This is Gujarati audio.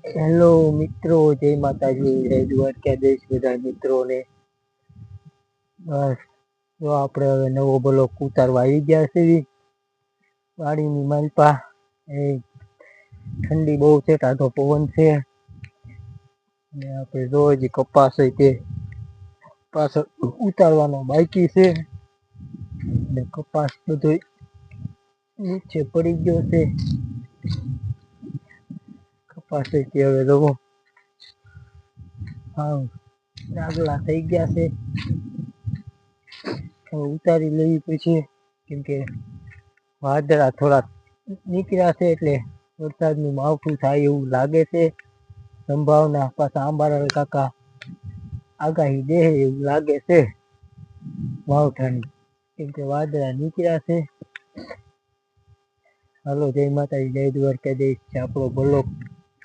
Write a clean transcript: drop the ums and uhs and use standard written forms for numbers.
હેલો મિત્રો, જય માતાજી, જય દ્વારકાધીશ બધા મિત્રોને. બસ જો આપણે હવે નવો બ્લોક ઉતારવા આવી ગયા છે. વાડીની માલપા એ ઠંડી બહુ છે, ટાઢો પવન છે ને આપણે રોજ કપાસ તે પાછળ ઉતારવાનો બાકી છે ને કપાસ બધો નીચે પડી ગયો છે. કપાસ હવે જોવો હા ડાગલા થઈ ગયા છે. ઉતારી લેવી પછી કેમકે વાદળા થોડા નીકળ્યા છે એટલે વરસાદનું માવઠું થાય એવું લાગે છે. સંભાવના પાછા આંબાલાલ કાકા આગાહી દે એવું લાગે છે માવઠાની, કેમકે વાદળા નીકળ્યા છે. હાલો, જય માતાજી, જય દ્વારકાધીશ. આપણો બ્લોક